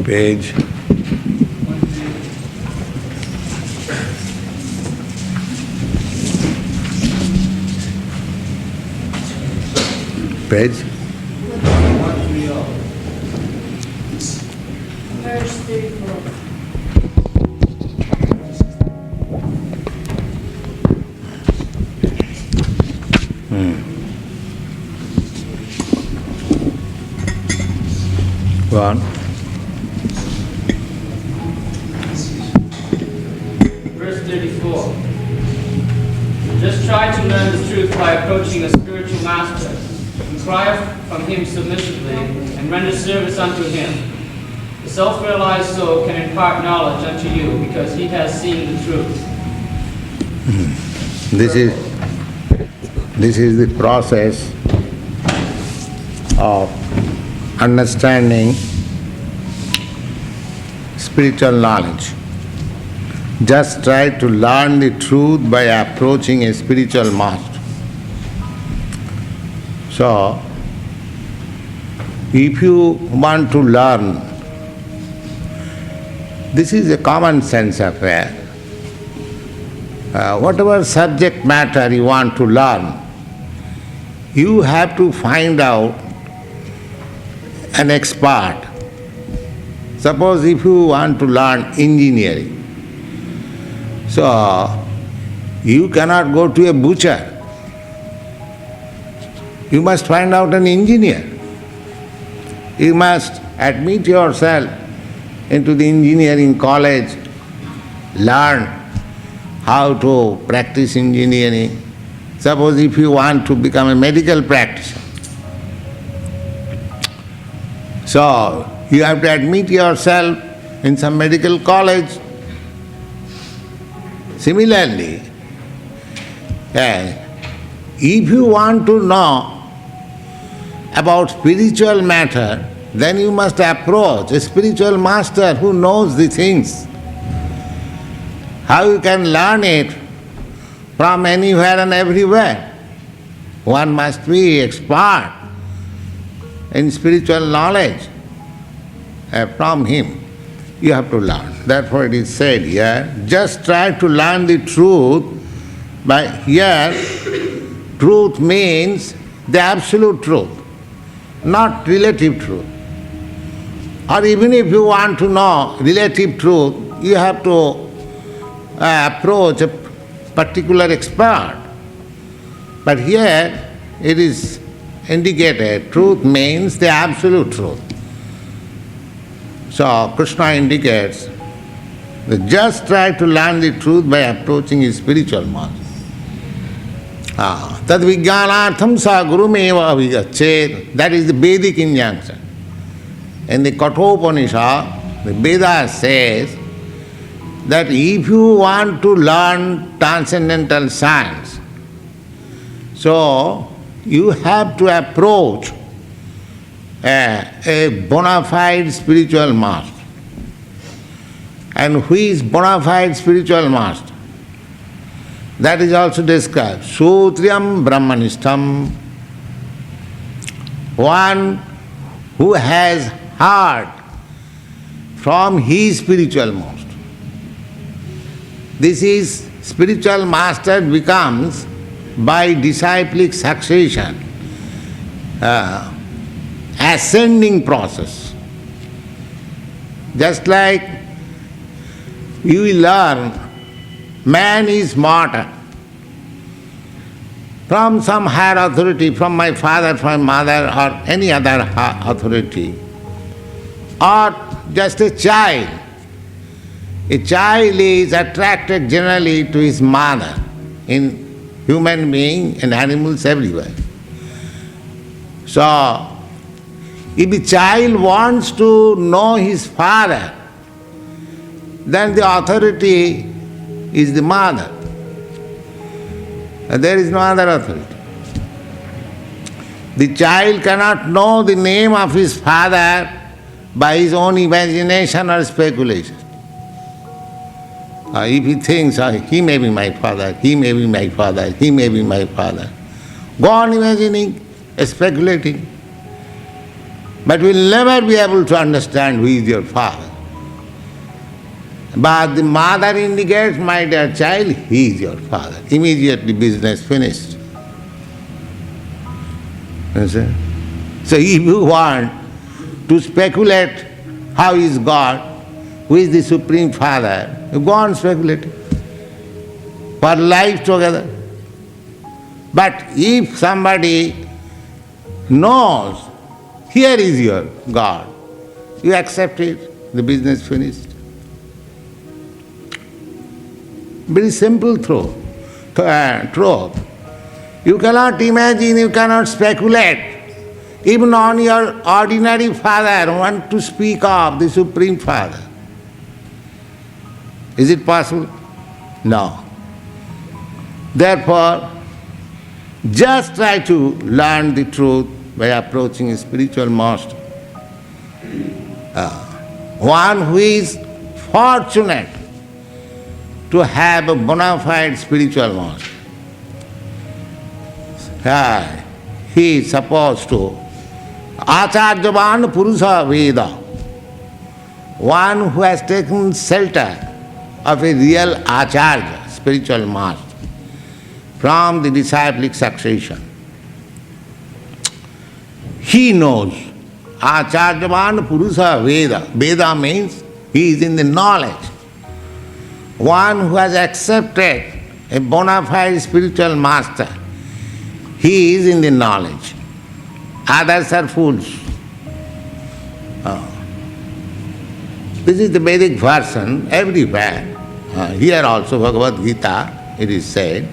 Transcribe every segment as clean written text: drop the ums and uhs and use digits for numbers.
Page. Page. Verse 34. Go on. Verse 34. Just try to learn the truth by approaching a spiritual master. Inquire from him submissively and render service unto him. The self-realized soul can impart knowledge unto you because he has seen the truth. This is the process of understanding spiritual knowledge. Just try to learn the truth by approaching a spiritual master. So, if you want to learn, this is a common sense affair. Whatever subject matter you want to learn, you have to find out an expert. Suppose if you want to learn engineering, so you cannot go to a butcher. You must find out an engineer. You must admit yourself into the engineering college, learn how to practice engineering. Suppose if you want to become a medical practitioner, so you have to admit yourself in some medical college. Similarly, if you want to know about spiritual matter, then you must approach a spiritual master who knows the things. How you can learn it from anywhere and everywhere? One must be expert in spiritual knowledge. From him you have to learn. Therefore it is said here, just try to learn the truth. But here, truth means the absolute truth, not relative truth. Or even if you want to know relative truth, you have to approach a particular expert. But here it is indicated, truth means the absolute truth. So Krishna indicates that just try to learn the truth by approaching his spiritual master. Tad vijnanatham sa gurumeva avigachet. That is the Vedic injunction. In the Kathopanishad, the Veda says that if you want to learn transcendental science, so you have to approach a bona fide spiritual master. And who is bona fide spiritual master? That is also described. Sutriyam brahmanishtam. One who has heard from his spiritual master. This is spiritual master becomes by disciplic succession, ascending process. Just like you will learn, man is mortal. From some higher authority, from my father, from my mother, or any other authority, or just a child. A child is attracted generally to his mother, in human being and animals everywhere. So, if a child wants to know his father, then the authority is the mother. There is no other authority. The child cannot know the name of his father by his own imagination or speculation. If he thinks, he may be my father, he may be my father, he may be my father, go on imagining, speculating. But we'll never be able to understand who is your father. But the mother indicates, my dear child, he is your father. Immediately business finished. You see? So if you want to speculate how is God, who is the Supreme Father, you go on speculating for life together. But if somebody knows, here is your God, you accept it, the business finished. Very simple truth. You cannot imagine, you cannot speculate. Even on your ordinary father, want to speak of the Supreme Father. Is it possible? No. Therefore, just try to learn the truth by approaching a spiritual master. One who is fortunate to have a bona fide spiritual master. he is supposed to acharyavan purusha veda, one who has taken shelter of a real acharya, spiritual master, from the disciplic succession. He knows. Acharyavan purusha veda. Veda means he is in the knowledge. One who has accepted a bona fide spiritual master, he is in the knowledge. Others are fools. This is the Vedic version everywhere. Here also, Bhagavad Gita, it is said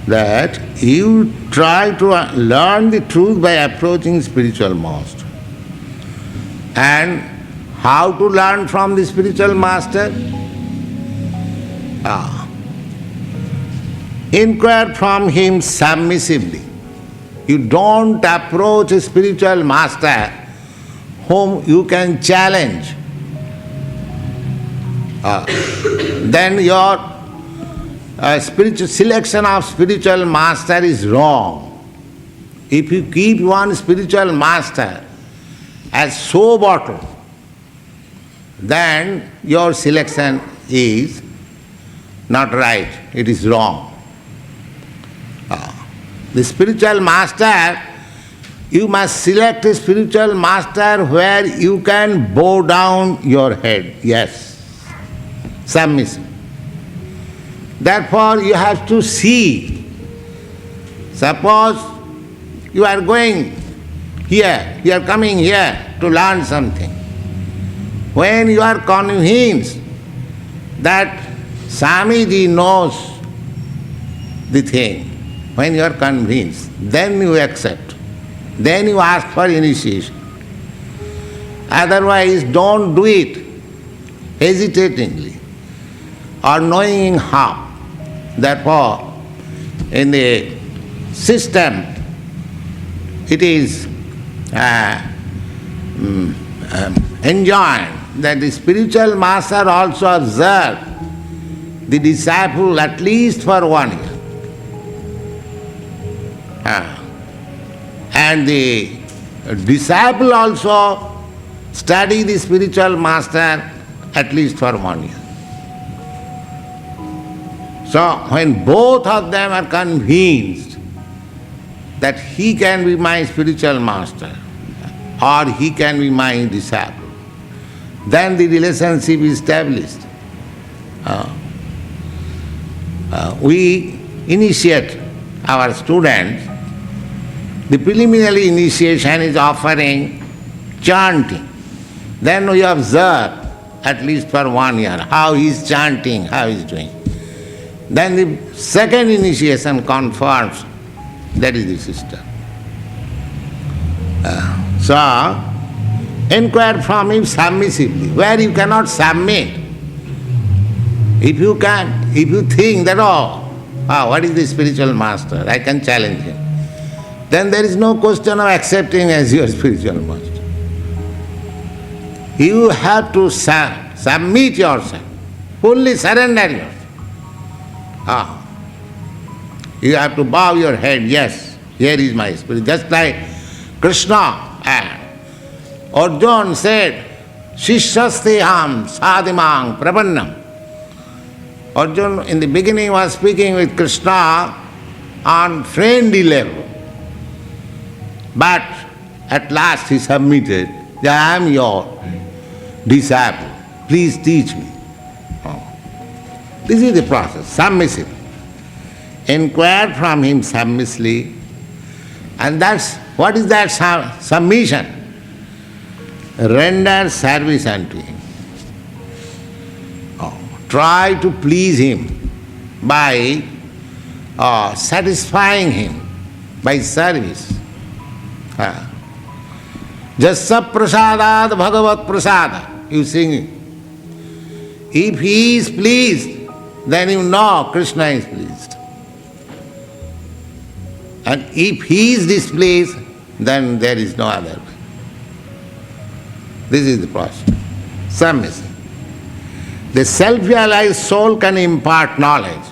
that you try to learn the truth by approaching spiritual master. And how to learn from the spiritual master? Inquire from him submissively. You don't approach a spiritual master whom you can challenge. Then your spiritual selection of spiritual master is wrong. If you keep one spiritual master as so bottle, then your selection is not right, it is wrong. The spiritual master, you must select a spiritual master where you can bow down your head. Yes, submissive. Therefore, you have to see. Suppose you are going here, you are coming here to learn something. When you are convinced that Swamiji knows the thing, when you are convinced, then you accept. Then you ask for initiation. Otherwise, don't do it hesitatingly or knowing how. Therefore, in the system, it is enjoined that the spiritual master also observe the disciple at least for 1 year. And the disciple also study the spiritual master at least for 1 year. So when both of them are convinced that he can be my spiritual master or he can be my disciple, then the relationship is established. We initiate our students. The preliminary initiation is offering chanting. Then we observe at least for 1 year how he is chanting, how he is doing. Then the second initiation confirms that is the system. So, inquire from him submissively, where you cannot submit. If you think that, what is the spiritual master? I can challenge him. Then there is no question of accepting as your spiritual master. You have to submit yourself, fully surrender yourself. You have to bow your head, yes, here is my spirit. Just like Krishna and Arjuna said, Shishyasteham sadhimang prapannam. Arjuna in the beginning was speaking with Krishna on friendly level. But at last he submitted, I am your disciple, please teach me. This is the process, submissive. Inquire from him submissively, and what is that submission? Render service unto him. Try to please him by satisfying him by service. Jasya prasadad bhagavat prasada, you sing. If he is pleased, then you know Krishna is pleased. And if he is displeased, then there is no other way. This is the process. Submission. The self-realized soul can impart knowledge.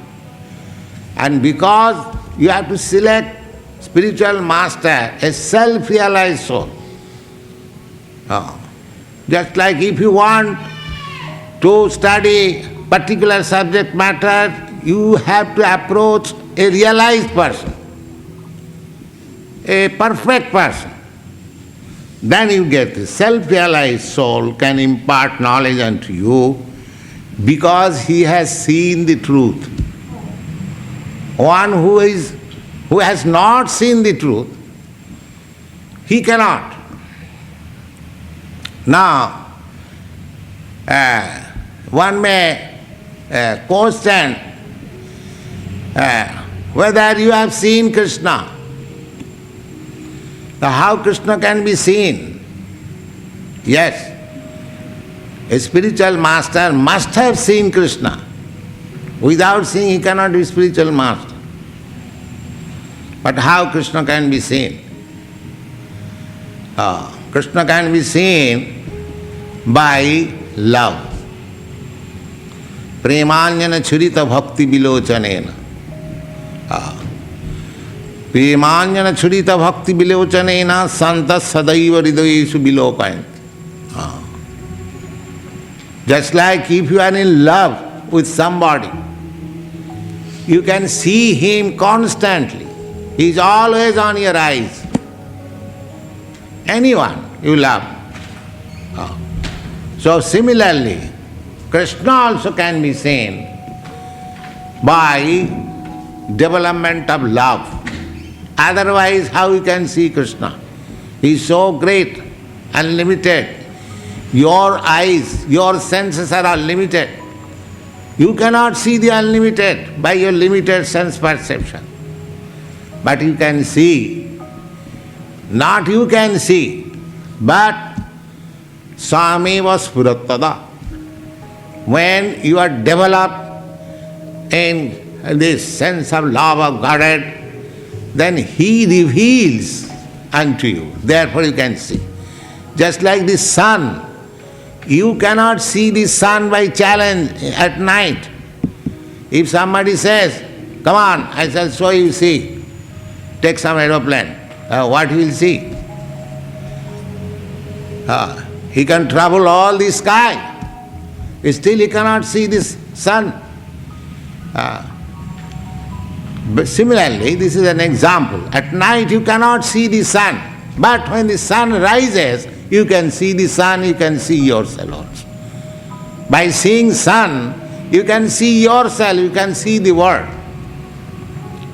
And because you have to select spiritual master, a self-realized soul. Just like if you want to study particular subject matter, you have to approach a realized person, a perfect person. Then you get this. Self-realized soul can impart knowledge unto you because he has seen the truth. One who has not seen the truth, he cannot. Now, one may question whether you have seen Krishna. How Krishna can be seen? Yes, a spiritual master must have seen Krishna. Without seeing, he cannot be spiritual master. But how Krishna can be seen? Krishna can be seen by love. Premanyana churita bhakti vilochanena. Premanyana churita bhakti vilochanena santas sadaiva hridayeshu vilokayanti. Just like if you are in love with somebody, you can see him constantly. He is always on your eyes. Anyone you love. So similarly, Krishna also can be seen by development of love. Otherwise, how you can see Krishna? He is so great, unlimited. Your eyes, your senses are unlimited. You cannot see the unlimited by your limited sense perception. But you can see, not you can see, but sameva spurattada. When you are developed in this sense of love of Godhead, then He reveals unto you. Therefore you can see. Just like the sun, you cannot see the sun by challenge at night. If somebody says, come on, I shall show you, see, take some aeroplane, what he will see? He can travel all the sky, still he cannot see this sun. But similarly, this is an example. At night you cannot see the sun, but when the sun rises, you can see the sun, you can see yourself also. By seeing sun, you can see yourself, you can see the world.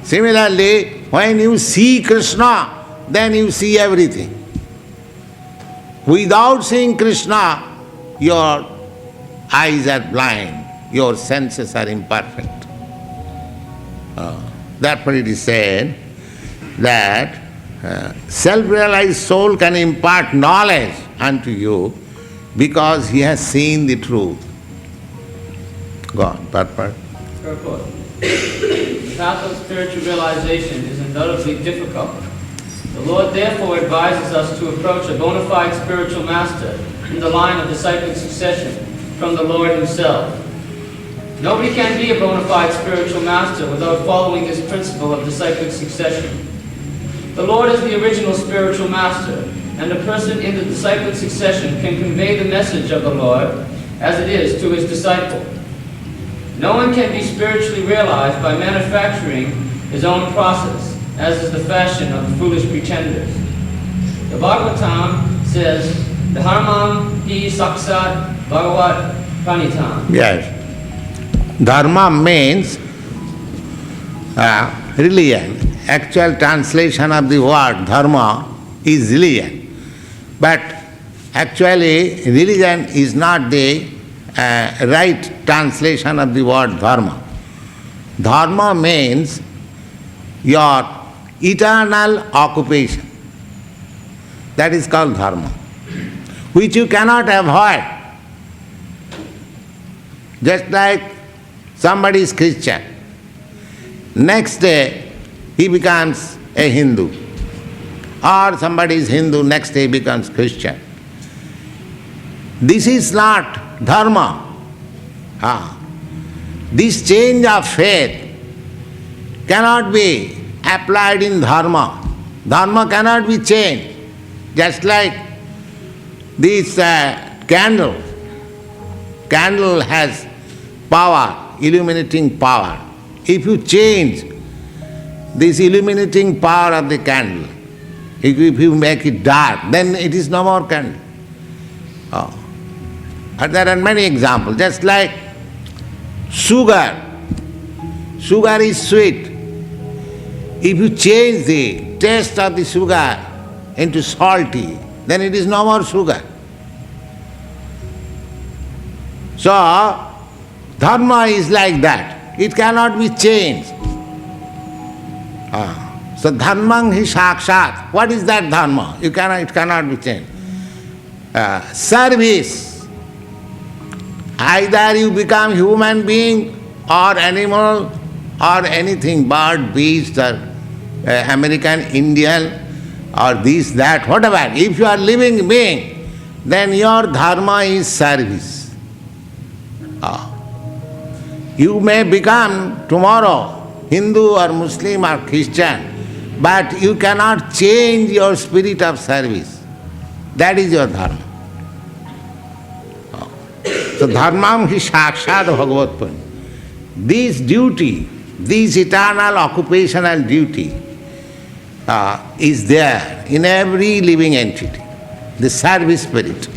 Similarly, when you see Krishna, then you see everything. Without seeing Krishna, your eyes are blind, your senses are imperfect. Therefore it is said that self-realized soul can impart knowledge unto you because he has seen the truth. Go on, that part. Purport. The path of spiritual realization is undoubtedly difficult. The Lord therefore advises us to approach a bona fide spiritual master in the line of disciplic succession from the Lord Himself. Nobody can be a bona fide spiritual master without following this principle of disciplic succession. The Lord is the original spiritual master, and a person in the disciplic succession can convey the message of the Lord as it is to his disciple. No one can be spiritually realized by manufacturing his own process, as is the fashion of the foolish pretenders. The Bhagavatam says, Dharmam hi saksat Bhagavad Pranitam. Yes. Dharma means religion. Actual translation of the word dharma is religion. But actually religion is not the right translation of the word dharma. Dharma means your eternal occupation. That is called dharma, which you cannot avoid. Just like somebody is Christian, next day he becomes a Hindu. Or somebody is Hindu, next day he becomes Christian. This is not dharma. This change of faith cannot be applied in dharma. Dharma cannot be changed. Just like this candle. Candle has power, illuminating power. If you change this illuminating power of the candle, if you make it dark, then it is no more candle. Oh. And there are many examples, just like sugar. Sugar is sweet. If you change the taste of the sugar into salty, then it is no more sugar. So, dharma is like that. It cannot be changed. So, dharmang hi sakshat. What is that dharma? It cannot be changed. Service. Either you become human being or animal or anything, bird, beast, or American, Indian, or this, that, whatever. If you are living being, then your dharma is service. You may become tomorrow Hindu or Muslim or Christian, but you cannot change your spirit of service. That is your dharma. So dharmam hi sakshat bhagavatpani. This duty, this eternal occupational duty is there in every living entity, the service spirit.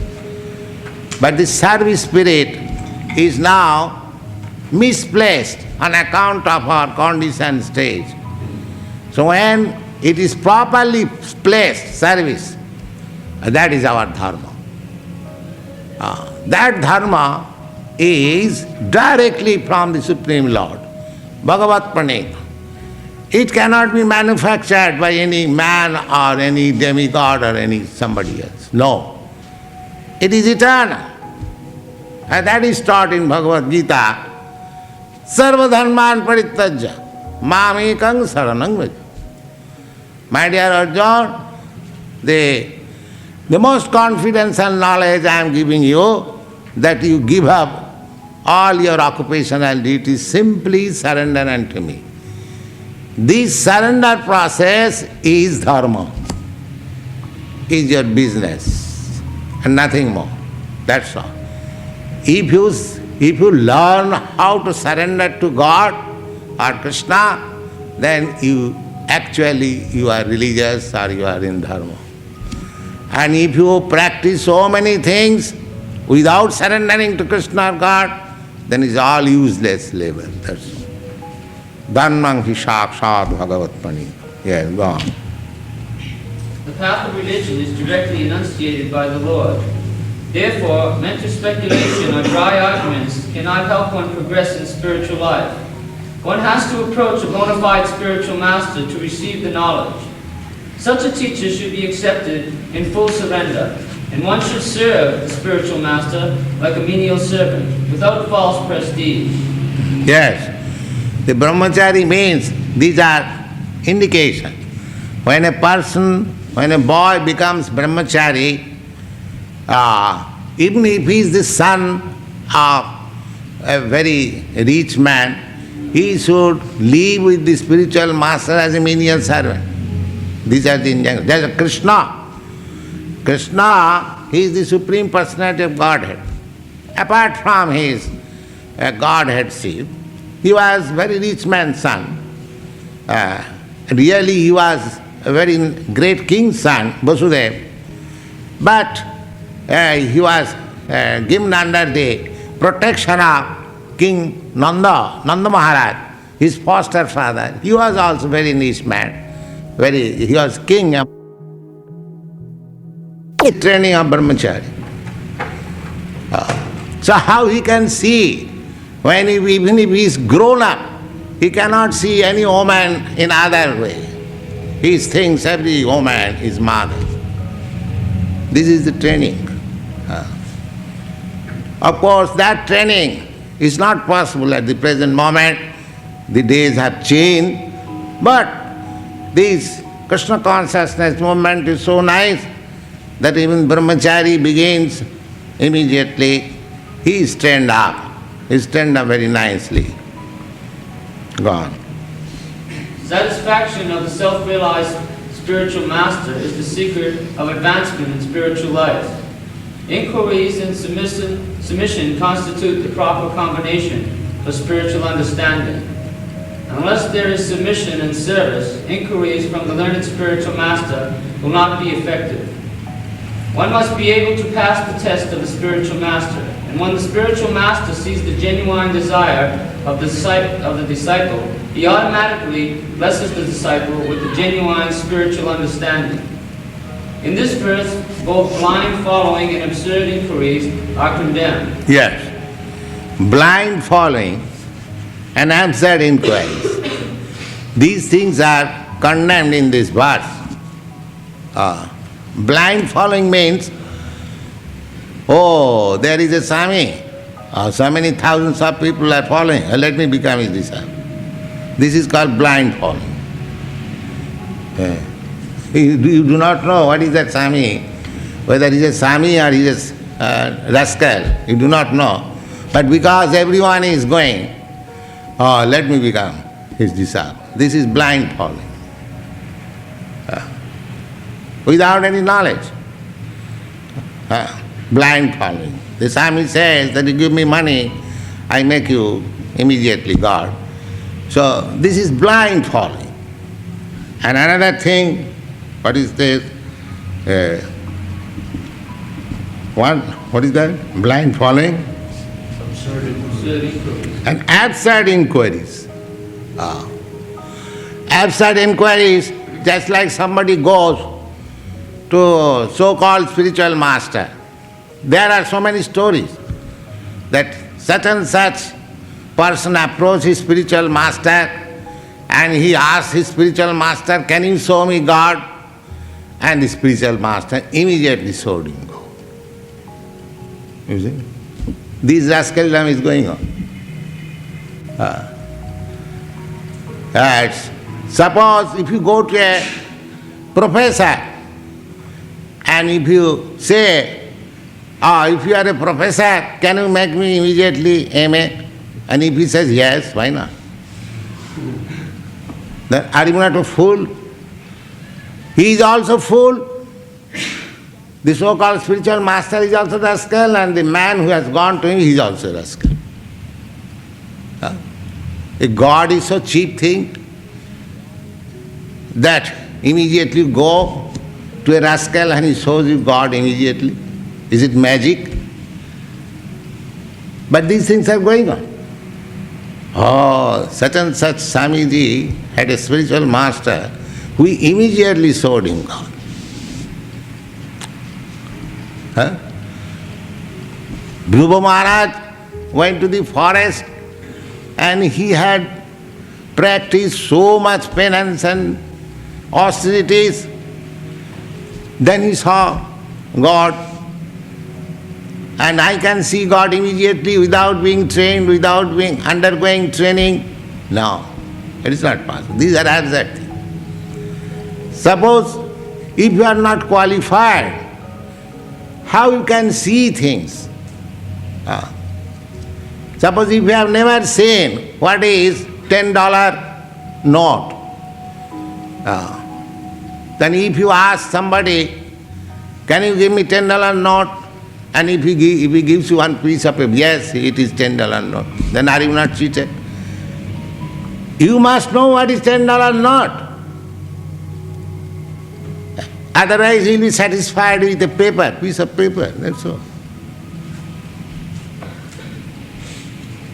But the service spirit is now misplaced on account of our conditioned stage. So when it is properly placed, service, that is our dharma. That dharma is directly from the Supreme Lord, Bhagavad Gita. It cannot be manufactured by any man or any demigod or any somebody else. No. It is eternal. And that is taught in Bhagavad Gita. Sarva dharman parityajya mamekang saranang vraja. My dear Arjuna, the most confidential knowledge I am giving you, that you give up all your occupational duties, simply surrender unto me. This surrender process is dharma, is your business, and nothing more. That's all. If you learn how to surrender to God or Krishna, then you are religious or you are in dharma. And if you practice so many things without surrendering to Krishna or God, then it's all useless labor. That's all. Dharmang hi sakshat bhagavatpani. Yes, go on. The path of religion is directly enunciated by the Lord. Therefore, mental speculation or dry arguments cannot help one progress in spiritual life. One has to approach a bona fide spiritual master to receive the knowledge. Such a teacher should be accepted in full surrender, and one should serve the spiritual master like a menial servant, without false prestige. Yes, the brahmachari means, these are indications. When a boy becomes brahmachari, even if he is the son of a very rich man, he should live with the spiritual master as a menial servant. These are the injunctions. There is Krishna. Krishna, he is the Supreme Personality of Godhead. Apart from his Godheadship, he was very rich man's son. Really, he was a very great king's son, Vasudeva. But he was given under the protection of King Nanda Maharaj, his foster father. He was also very nice man. He was king of training of brahmachari. So how he can see, even if he is grown up, he cannot see any woman in other way. He thinks every woman is mother. This is the training. Of course, that training is not possible at the present moment. The days have changed, but this Krishna consciousness movement is so nice that even brahmachari begins immediately. He is trained up. He is trained up very nicely. Go on. Satisfaction of the self-realized spiritual master is the secret of advancement in spiritual life. Inquiries and submission constitute the proper combination for spiritual understanding. Unless there is submission and service, inquiries from the learned spiritual master will not be effective. One must be able to pass the test of the spiritual master, and when the spiritual master sees the genuine desire of the disciple, he automatically blesses the disciple with the genuine spiritual understanding. In this verse, both blind following and absurd inquiries are condemned. Yes. Blind following and absurd inquiries. These things are condemned in this verse. Blind following means, oh, there is a Swami, so many thousands of people are following, let me become his disciple. This is called blind following. You do not know what is that Swami, whether he is a Swami or he is a rascal, you do not know. But because everyone is going, oh, let me become his disciple. This is blind following. Without any knowledge. Blind following. The Swami says that you give me money, I make you immediately God. So this is blind following. And another thing, what is this? What is that? Blind following? Absurd inquiries. And absurd inquiries. Absurd inquiries, just like somebody goes to so-called spiritual master. There are so many stories that such and such person approached his spiritual master and he asked his spiritual master, can you show me God? And the spiritual master immediately showed him God. You see? This rascaldom is going on. Suppose if you go to a professor and if you say, if you are a professor, can you make me immediately MA? And if he says yes, why not? Then are you not a fool? He is also fool. The so-called spiritual master is also rascal, and the man who has gone to him, he is also rascal. A God is so cheap thing that immediately you go to a rascal and he shows you God immediately. Is it magic? But these things are going on. Oh, such and such Swamiji had a spiritual master who immediately showed him God. Dhruva Maharaj went to the forest and he had practiced so much penance and austerities. Then he saw God. And I can see God immediately without being trained, without being undergoing training. No, it is not possible. These are absurd things. Suppose if you are not qualified, how you can see things? Suppose if you have never seen what is $10 note, then if you ask somebody, can you give me $10 note? And if he gives you one piece of paper, yes, it is $10 note, then are you not cheated? You must know what is $10 note. Otherwise he will be satisfied with a paper, piece of paper, that's all.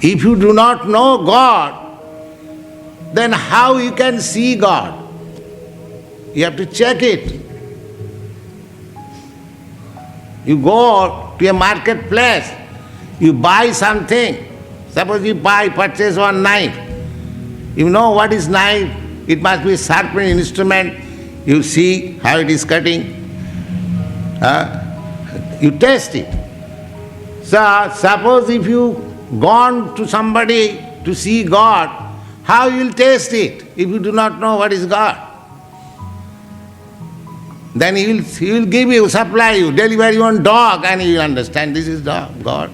If you do not know God, then how you can see God? You have to check it. You go to a marketplace, you buy something. Suppose you purchase one knife. You know what is knife? It must be a sharpening instrument. You see how it is cutting. You test it. So suppose if you gone to somebody to see God, how you will taste it if you do not know what is God? Then he will give you, supply you, deliver your own dog, and you will understand this is God.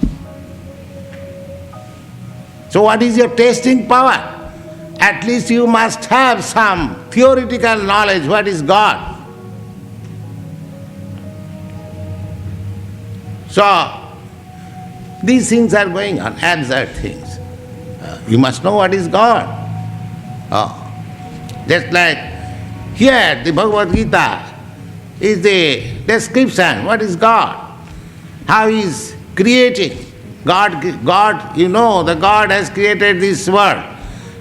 So what is your tasting power? at least you must have some theoretical knowledge what is God. So, these things are going on, absurd things. You must know what is God. Just like here, the Bhagavad Gita is the description, what is God, how He is creating. God, you know, the God has created this world.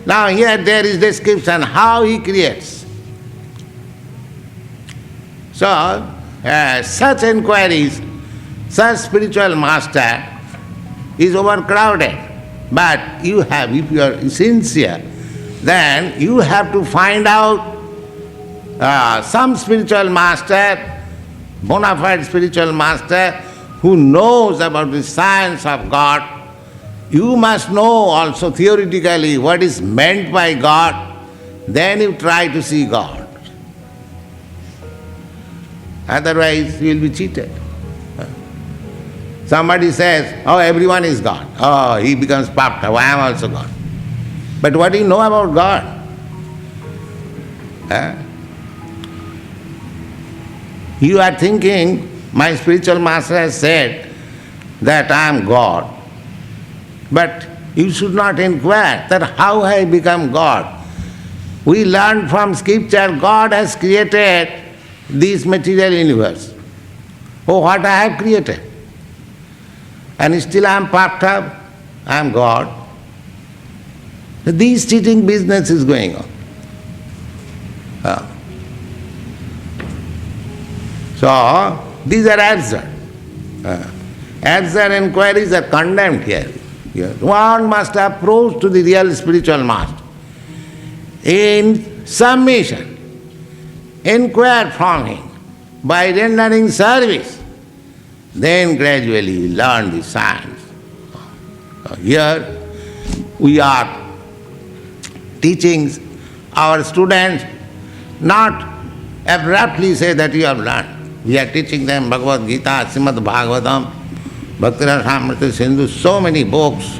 Now here there is description how He creates. So, such inquiries, such spiritual master is overcrowded. But you have, if you are sincere, then you have to find out some spiritual master, bona fide spiritual master, who knows about the science of God. You must know also theoretically what is meant by God, then you try to see God. Otherwise you will be cheated. Somebody says, oh, everyone is God. Oh, he becomes puffed up, I am also God. But what do you know about God? You are thinking, my spiritual master has said that I am God. But you should not inquire that how I become God. We learn from scripture God has created this material universe. Oh, what I have created. And still I am puffed up, I am God. This cheating business is going on. So, these are absurd. Absurd inquiries are condemned here. One must approach to the real spiritual master in submission, inquire from him by rendering service. Then gradually you learn the science. Here we are teaching our students, not abruptly say that you have learned. We are teaching them Bhagavad Gita, Srimad Bhagavatam, Bhakti-Rasamrita Sindhu, so many books,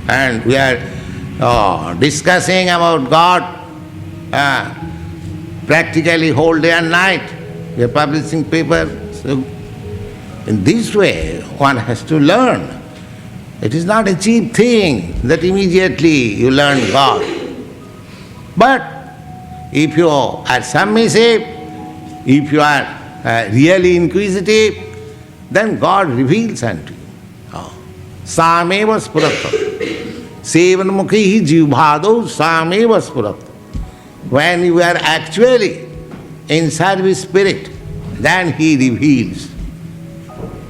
and we are discussing about God practically whole day and night. We are publishing papers. So in this way, one has to learn. It is not a cheap thing that immediately you learn God. But if you are submissive, if you are really inquisitive, then God reveals unto you. Sameva spuratta. Sevanmukhi jivbhado sameva spuratta. When you are actually in service spirit, then He reveals.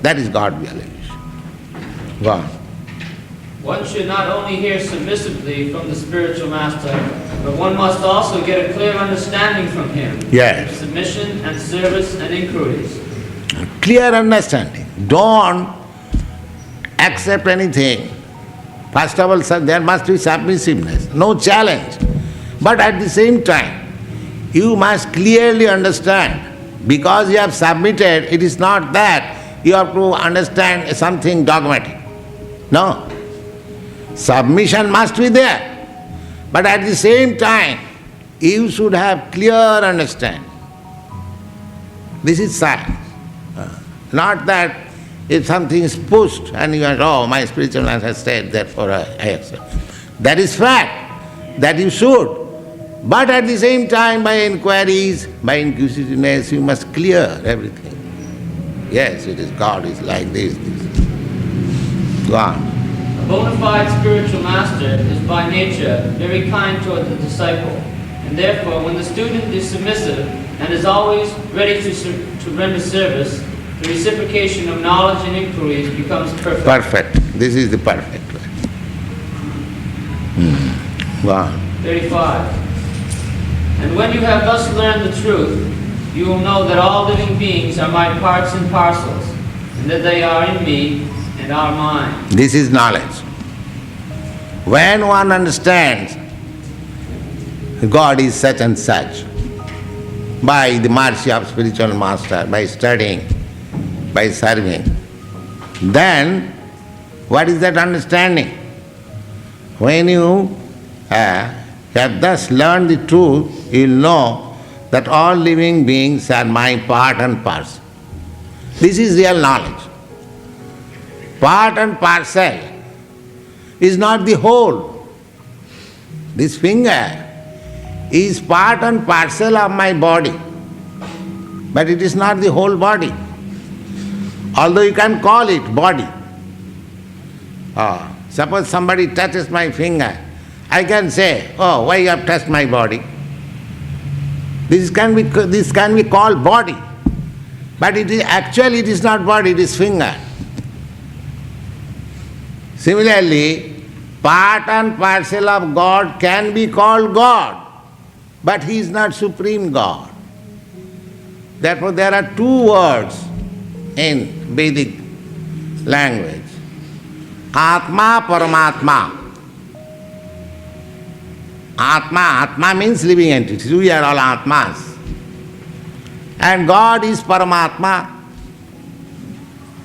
That is God realization. Go on. One should not only hear submissively from the spiritual master, but one must also get a clear understanding from him. Yes. Submission and service and inquiries. Clear understanding. Don't accept anything. First of all, there must be submissiveness, no challenge. But at the same time, you must clearly understand, because you have submitted, it is not that you have to understand something dogmatic. No. Submission must be there. But at the same time, you should have clear understanding. This is science. Not that if something is pushed and you are, oh, my spiritual master has said, therefore I accept. That is fact, that you should. But at the same time, by inquiries, by inquisitiveness, you must clear everything. Yes, it is God is like this. Go on. A bona fide spiritual master is by nature very kind toward the disciple, and therefore when the student is submissive and is always ready to render service, the reciprocation of knowledge and inquiries becomes perfect. Perfect. This is the perfect way. Go on. 35. And when you have thus learned the truth, you will know that all living beings are my parts and parcels, and that they are in me and are mine. This is knowledge. When one understands God is such and such, by the mercy of spiritual master, by studying, by serving, then what is that understanding? When you You have thus learned the truth, you will know that all living beings are my part and parcel. This is real knowledge. Part and parcel is not the whole. This finger is part and parcel of my body, but it is not the whole body. Although you can call it body. Suppose somebody touches my finger, I can say, oh, why you have touched my body? This can be called body. But it is not body, it is finger. Similarly, part and parcel of God can be called God, but He is not Supreme God. Therefore, there are two words in Vedic language. Atma, Paramatma. Atma means living entities. We are all Atmas. And God is Paramatma.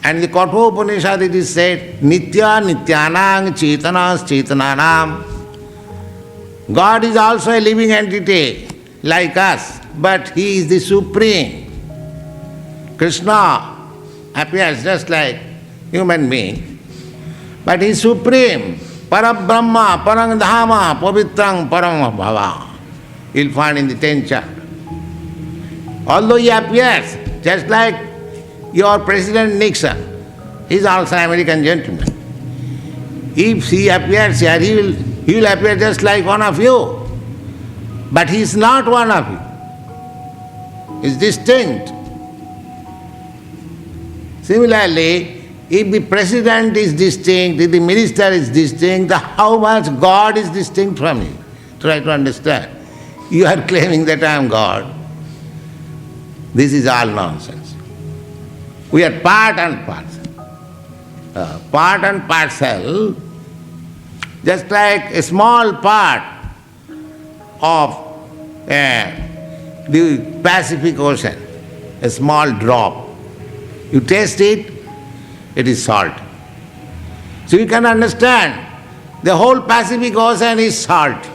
And in the Kathopanishad it is said, Nitya Nityanang Chetanas Chetananam. God is also a living entity like us, but He is the Supreme. Krishna appears just like human being, but He is Supreme. Parabrahma, Parangdhama, Pavitrang, Paramabhava. You'll find in the 10th chapter. Although He appears just like your President Nixon, he is also an American gentleman. If he appears here, he will appear just like one of you. But he is not one of you. He is distinct. Similarly, if the president is distinct, if the minister is distinct, how much God is distinct from you? Try to understand. You are claiming that I am God. This is all nonsense. We are part and parcel. Part and parcel, just like a small part of the Pacific Ocean, a small drop. You taste it, it is salt. So you can understand, the whole Pacific Ocean is salt.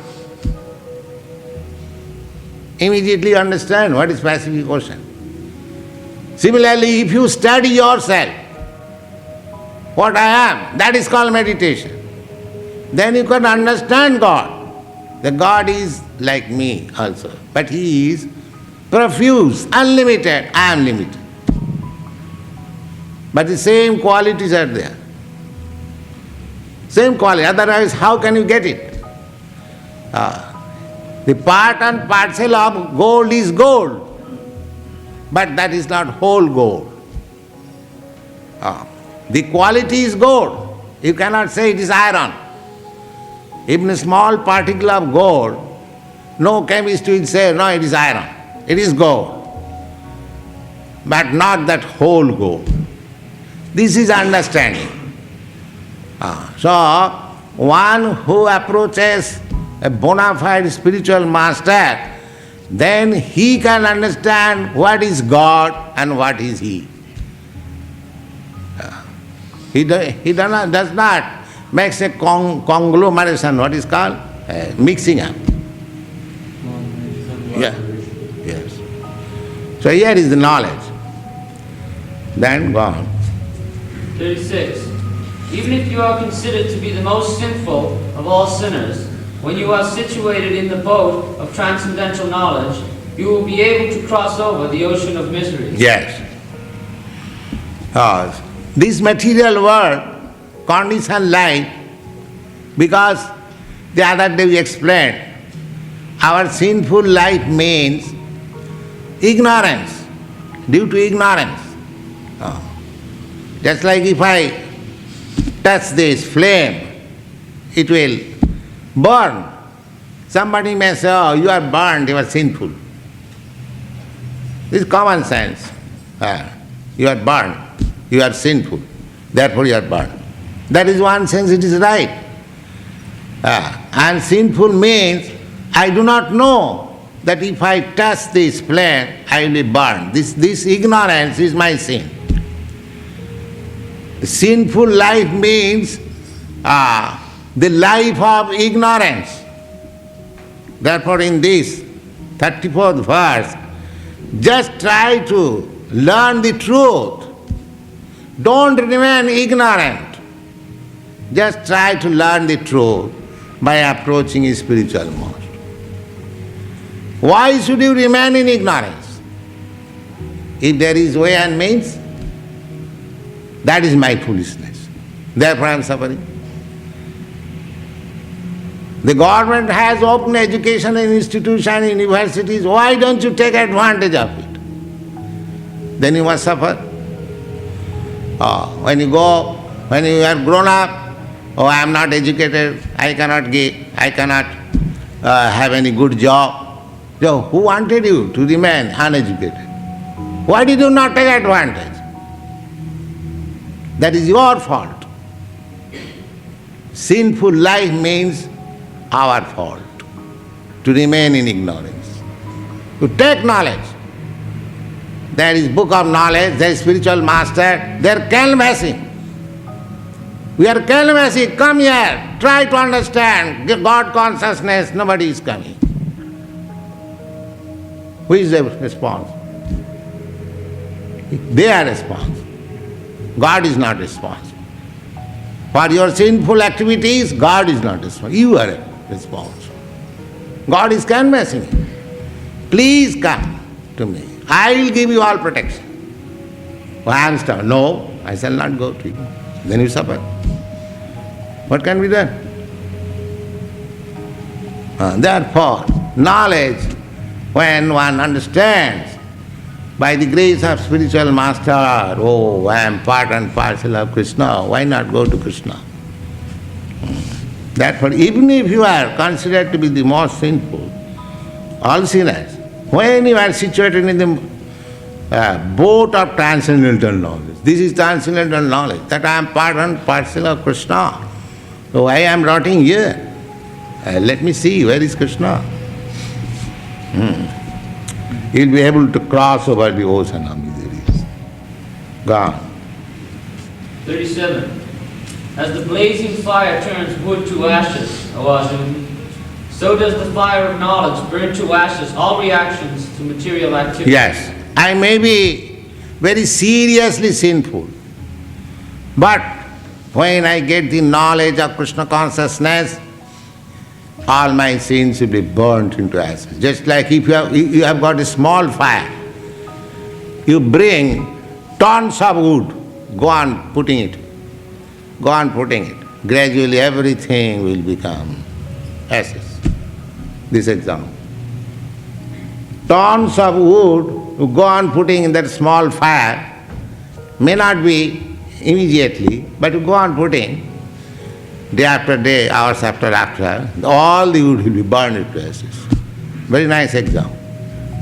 Immediately you understand what is Pacific Ocean. Similarly, if you study yourself, what I am, that is called meditation. Then you can understand God. The God is like me also, but He is profuse, unlimited, I am limited. But the same qualities are there. Same quality, otherwise how can you get it? The part and parcel of gold is gold, but that is not whole gold. The quality is gold. You cannot say it is iron. Even a small particle of gold, no chemist will say, no, it is iron. It is gold. But not that whole gold. This is understanding. So, one who approaches a bona fide spiritual master, then he can understand what is God and what is He. He does not make a conglomeration, what is called? Mixing up. Yeah. Yes. So here is the knowledge. Then go on. 36. Even if you are considered to be the most sinful of all sinners, when you are situated in the boat of transcendental knowledge, you will be able to cross over the ocean of misery. Yes. This material world, conditioned life, because the other day we explained, our sinful life means ignorance, due to ignorance. Just like if I touch this flame, it will burn. Somebody may say, oh, you are burned, you are sinful. This is common sense. You are burned, you are sinful, therefore you are burned. That is one sense, it is right. And sinful means, I do not know that if I touch this flame, I will be burned. This ignorance is my sin. Sinful life means the life of ignorance. Therefore in this 34th verse, just try to learn the truth. Don't remain ignorant. Just try to learn the truth by approaching a spiritual master. Why should you remain in ignorance? If there is way and means, that is my foolishness. Therefore I am suffering. The government has open education in institutions, universities. Why don't you take advantage of it? Then you must suffer. When you are grown up, I am not educated, I cannot have any good job. So who wanted you to remain uneducated? Why did you not take advantage? That is your fault. Sinful life means our fault, to remain in ignorance. To take knowledge. There is book of knowledge, there is spiritual master, they are canvassing. We are canvassing, come here, try to understand God consciousness, nobody is coming. Who is the response? They are responsible. God is not responsible. For your sinful activities, God is not responsible. You are responsible. God is canvassing you. Please come to me. I will give you all protection. I am stubborn. No, I shall not go to you. Then you suffer. What can be done? Therefore, knowledge, when one understands by the grace of spiritual master, I am part and parcel of Krishna, why not go to Krishna? Therefore, even if you are considered to be the most sinful, all sinners, when you are situated in the boat of transcendental knowledge, this is transcendental knowledge, that I am part and parcel of Krishna. So why I am rotting here? Let me see, where is Krishna? He will be able to cross over the ocean of miseries. Gone. 37. As the blazing fire turns wood to ashes, O Arjuna, so does the fire of knowledge burn to ashes all reactions to material activity. Yes, I may be very seriously sinful, but when I get the knowledge of Krishna consciousness, all my sins will be burnt into ashes. Just like if you have got a small fire, you bring tons of wood, go on putting it. Go on putting it. Gradually everything will become ashes. This example. Tons of wood, you go on putting in that small fire, may not be immediately, but you go on putting, day after day, hours after hour, all the wood will be burned into ashes. Very nice example.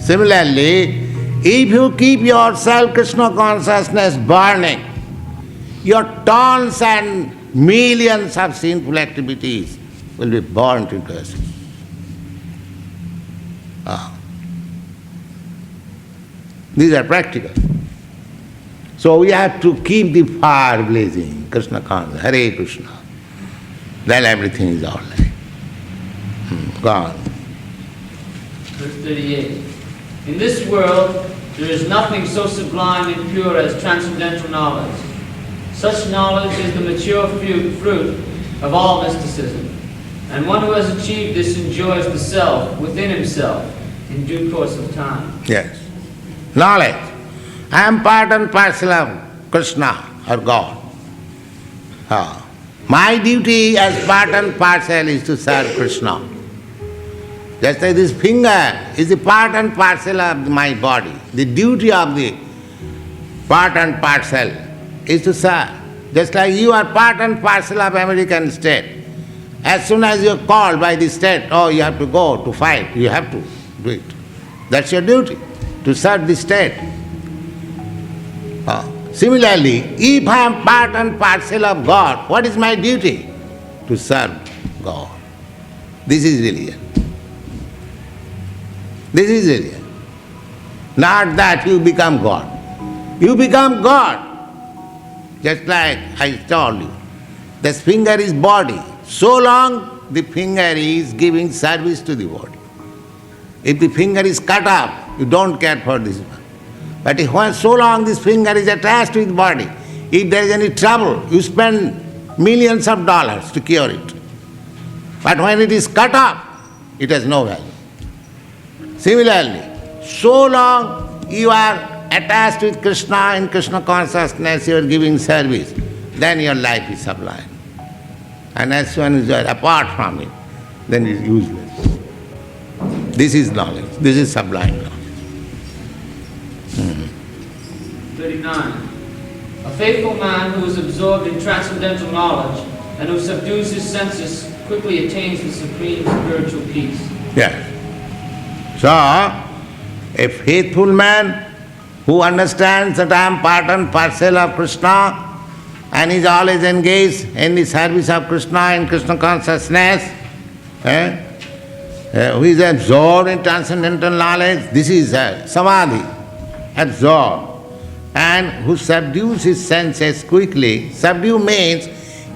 Similarly, if you keep yourself Krishna consciousness burning, your tons and millions of sinful activities will be burnt into ashes. These are practical. So we have to keep the fire blazing, Krishna consciousness, Hare Krishna. Then everything is all right. Gone. Verse 38. In this world, there is nothing so sublime and pure as transcendental knowledge. Such knowledge is the mature fruit of all mysticism. And one who has achieved this enjoys the self within himself in due course of time. Yes. Knowledge. I am part and parcel of Krishna or God. My duty as part and parcel is to serve Krishna. Just like this finger is a part and parcel of my body. The duty of the part and parcel is to serve. Just like you are part and parcel of American state. As soon as you are called by the state, you have to go to fight, you have to do it. That's your duty, to serve the state. Similarly, if I am part and parcel of God, what is my duty? To serve God. This is religion. This is religion. Not that you become God. You become God. Just like I told you, this finger is body. So long the finger is giving service to the body. If the finger is cut off, you don't care for this one. But if when so long this finger is attached with body, if there is any trouble, you spend millions of dollars to cure it. But when it is cut off, it has no value. Similarly, so long you are attached with Krishna, in Krishna consciousness, you are giving service, then your life is sublime. And as soon as you are apart from it, then it is useless. This is knowledge. This is sublime knowledge. 39. A faithful man who is absorbed in transcendental knowledge and who subdues his senses quickly attains the supreme spiritual peace. Yes. So, a faithful man who understands that I am part and parcel of Krishna and is always engaged in the service of Krishna in Krishna consciousness, who is absorbed in transcendental knowledge, this is samadhi, absorbed, and who subdues his senses quickly. Subdue means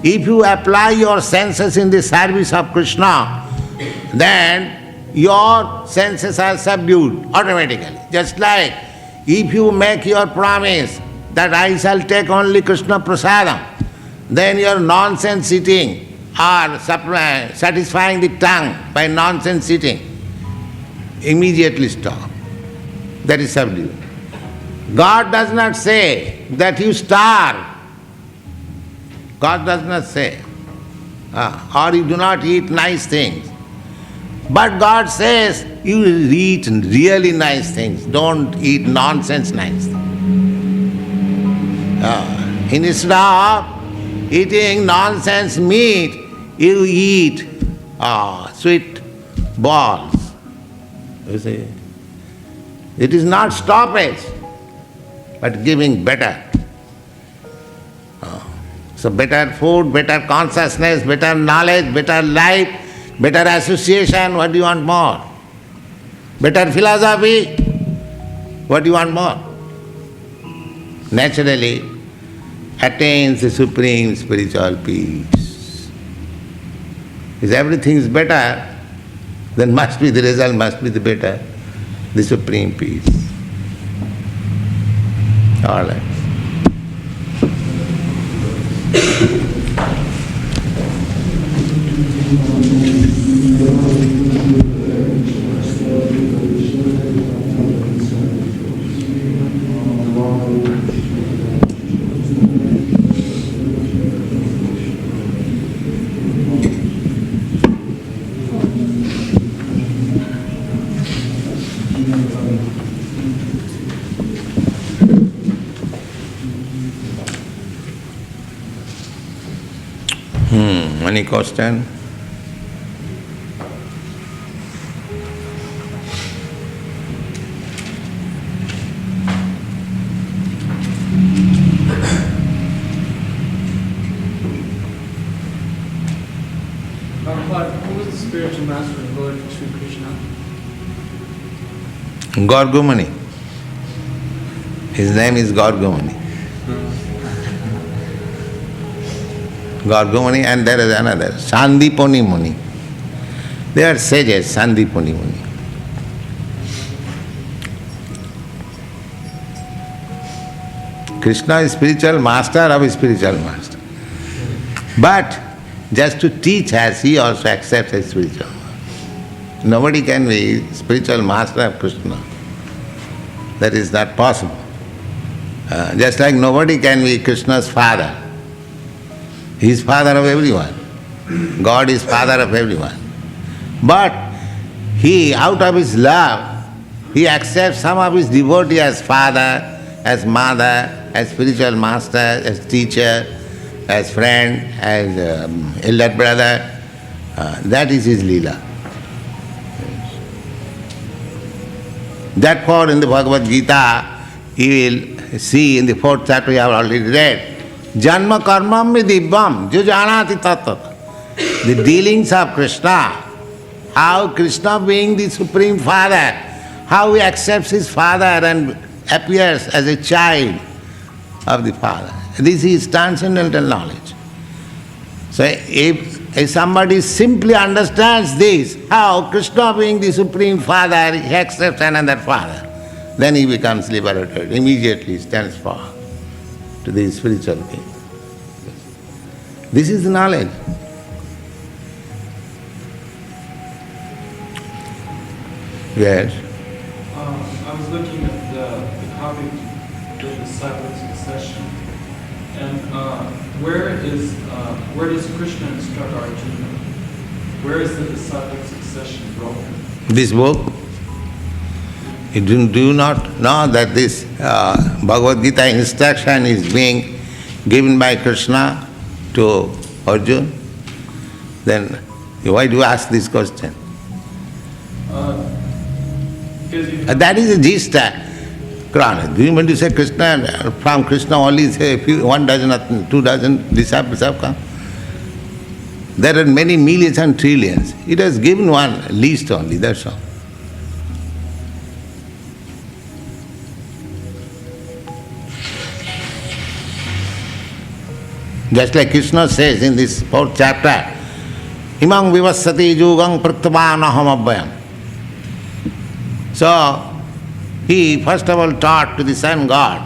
if you apply your senses in the service of Krishna, then your senses are subdued automatically. Just like if you make your promise that I shall take only Krishna prasadam, then your nonsense eating or satisfying the tongue by nonsense eating immediately stop. That is subdued. God does not say that you starve. God does not say. Or you do not eat nice things. But God says you eat really nice things. Don't eat nonsense nice things. Instead of eating nonsense meat, you eat sweet balls. You see? It is not stoppage, but giving better. So better food, better consciousness, better knowledge, better life, better association, what do you want more? Better philosophy, what do you want more? Naturally attains the supreme spiritual peace. If everything is better, then must be the result, must be the better, the supreme peace. All right. Any question? Prabhupada, who was the spiritual master of Lord Sri Krishna? Gargamuni. His name is Gargamuni. Gargamuni, and there is another, Sandipani Muni. They are sages, Sandipani Muni. Krishna is spiritual master of a spiritual master. But just to teach us, he also accepts as spiritual master. Nobody can be spiritual master of Krishna. That is not possible. Just like nobody can be Krishna's father. He is father of everyone. God is father of everyone. But he, out of his love, he accepts some of his devotees as father, as mother, as spiritual master, as teacher, as friend, as elder brother. That is his lila. Therefore, in the Bhagavad Gita, you will see in the 4th chapter you have already read, Janma karmam evam jnanati. The dealings of Krishna, how Krishna being the Supreme Father, how he accepts his father and appears as a child of the Father. This is transcendental knowledge. So if if somebody simply understands this, how Krishna being the Supreme Father, he accepts another father, then he becomes liberated, immediately stands for to the spiritual thing. This is the knowledge. Yes. I was looking at the copy of the disciple succession, and where does Krishna instruct Arjuna? Where is the disciple succession broken? This book, you do not know that this Bhagavad Gita instruction is being given by Krishna to Arjuna? Then why do you ask this question? That is a gista. Do you mean to say Krishna, from Krishna only say 1 dozen, 2 dozen disciples have come? There are many millions and trillions. It has given one list only, that's all. Just like Krishna says in this 4th chapter, imam vivassati yugang prattavanaham abhyam. So, he first of all taught to the sun god.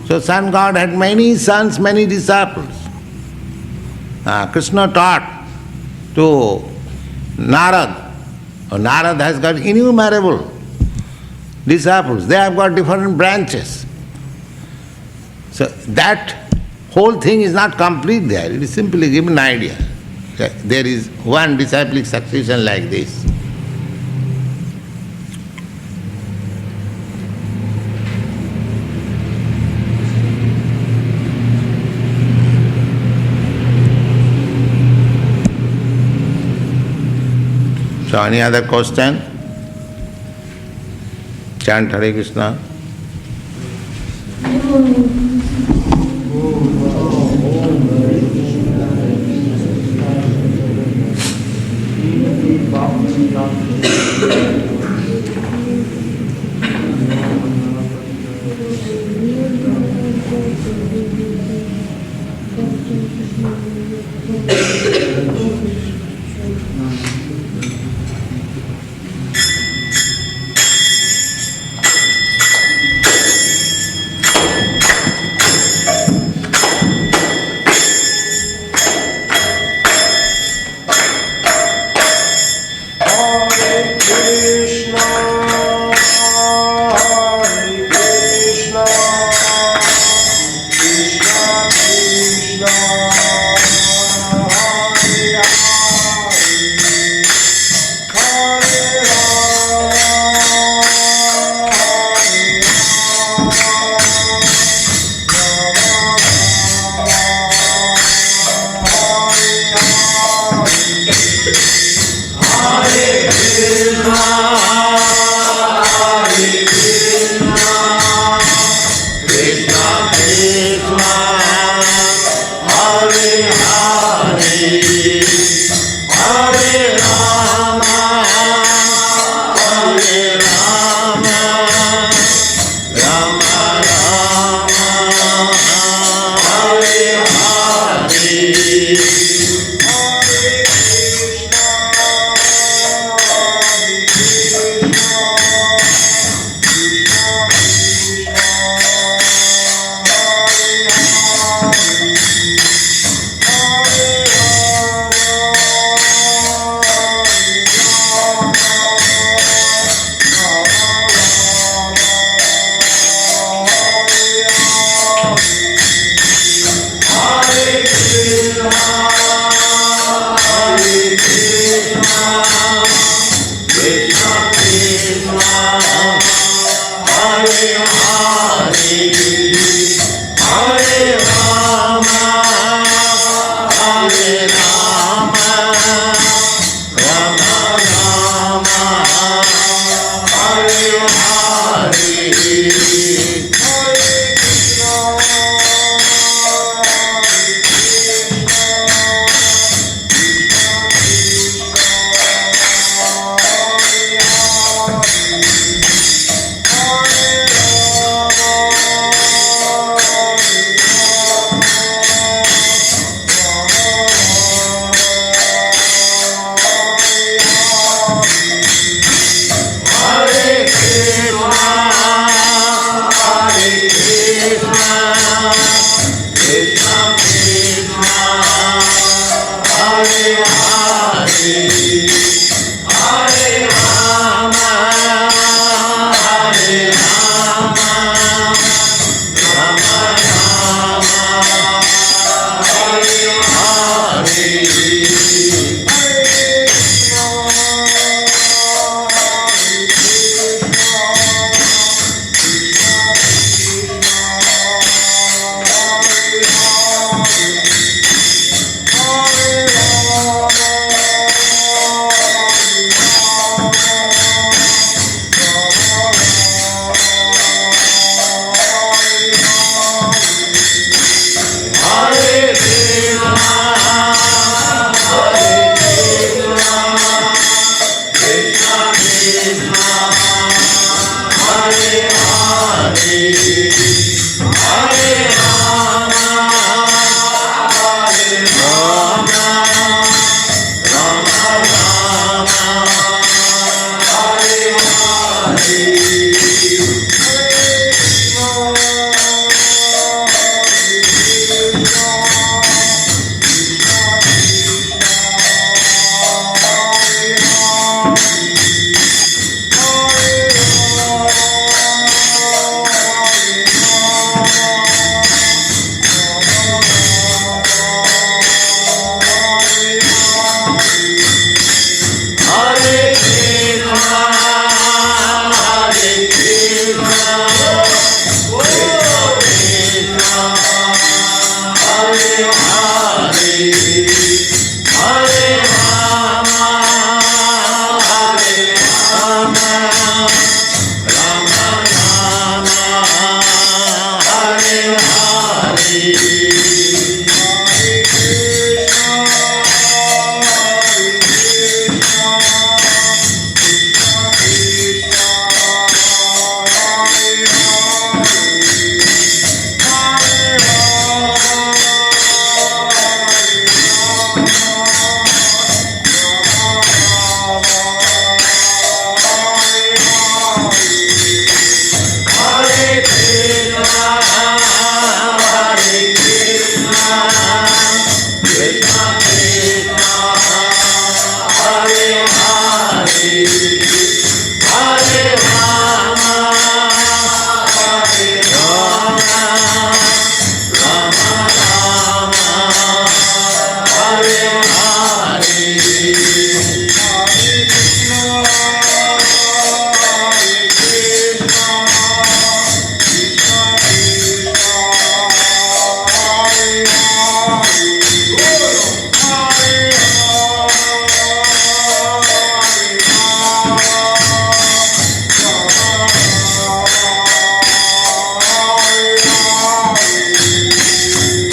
So sun god had many sons, many disciples. Krishna taught to Narad. Narad has got innumerable disciples. They have got different branches. So that whole thing is not complete there. It is simply given an idea. There is one disciplic succession like this. So any other question? Chant Hare Krishna.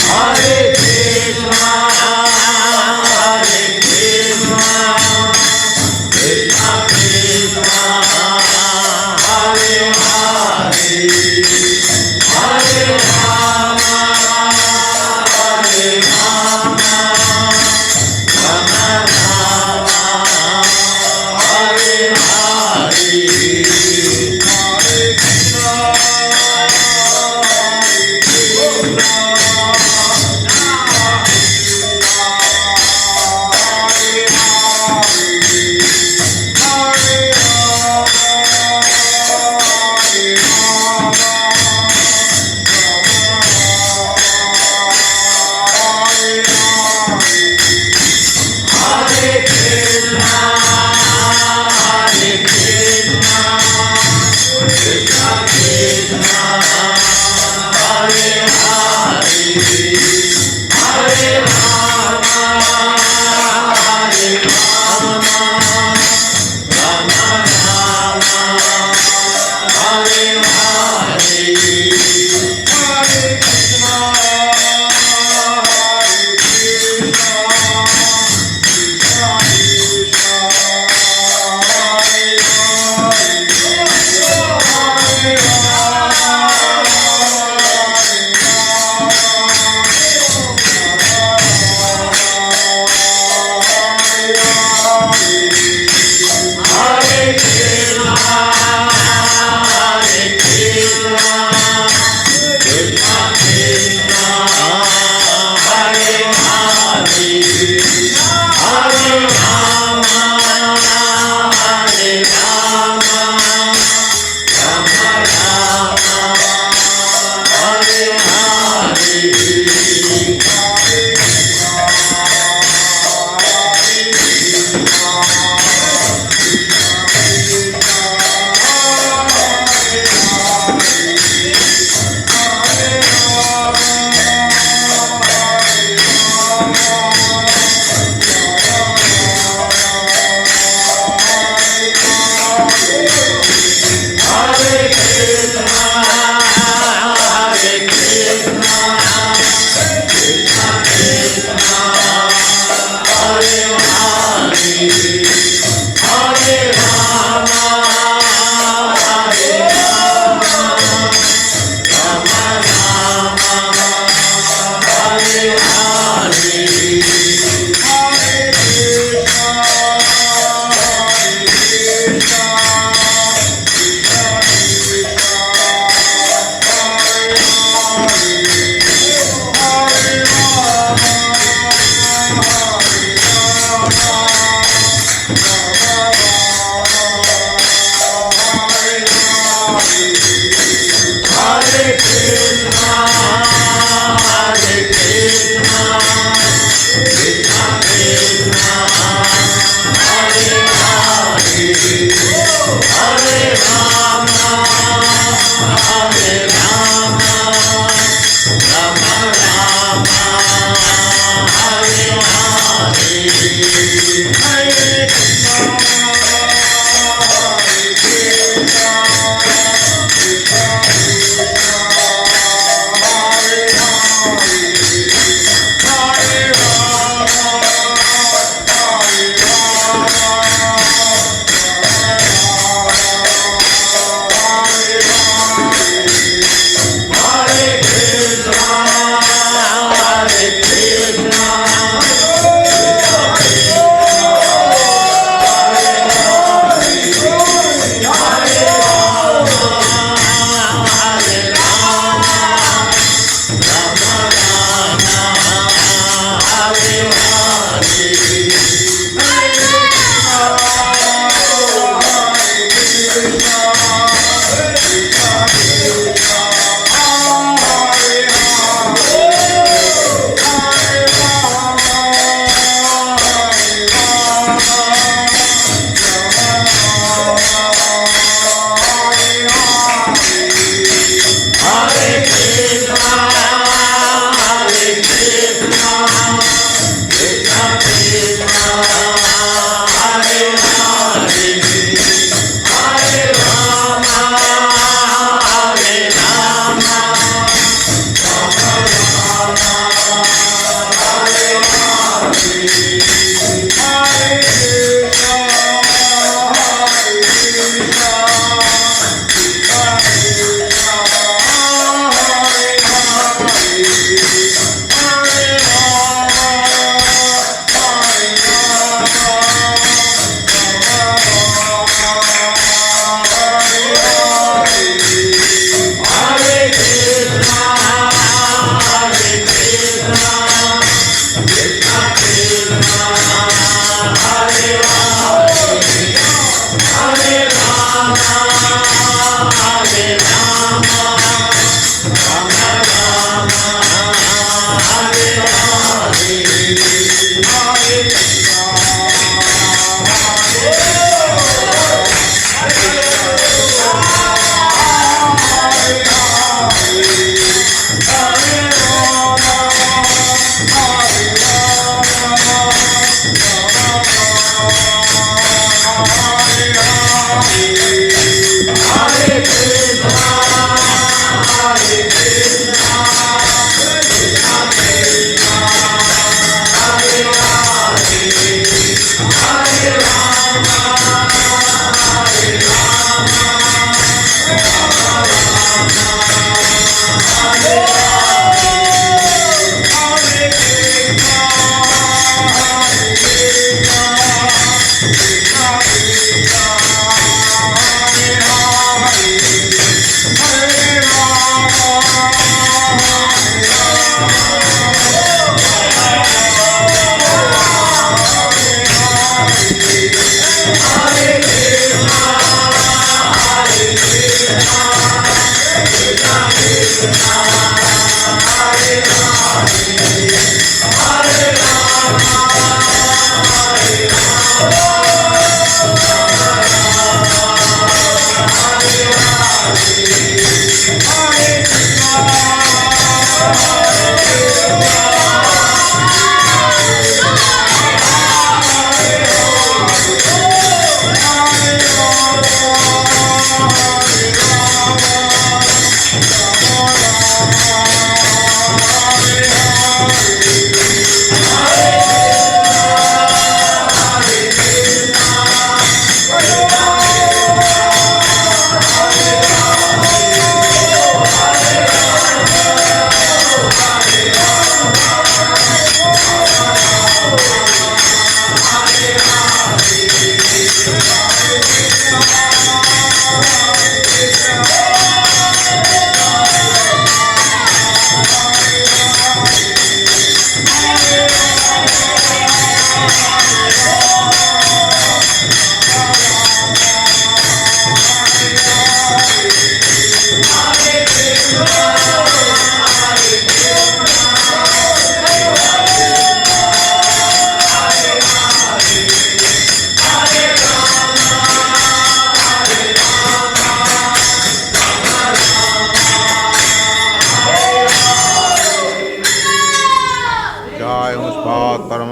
Hare Krishna,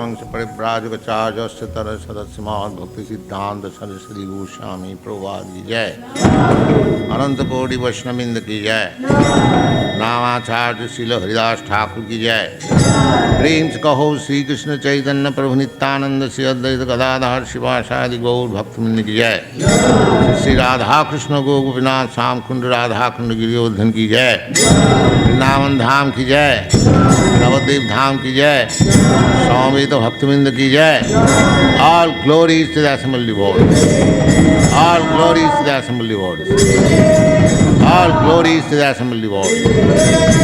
Pramangsa Parivrajagacharjasya Tara Sadasymad Bhakti Siddhanta Saraswati Goswami Prabhupada ki jai. Ananta Koti Vaishnavinda ki jai. Namacharya Srila Haridas Thakur ki jai. Prem se kaho Sri Krishna Chaitanya Prabhu Nityananda Sri Advaita Gadadhar Shivasadi Gaur Bhaktivinoda ki jai. Sri Radha Krishna Gopinath Sam Kunda Radha Kunda Giryodhan ki jai. Vrindavan Dham ki jai. Navadvip Dham ki jai. Swami Bhaktivinoda ki jai. All glories to the assembled devotees. All glories to the assembled devotees. All glories to the assembled devotees.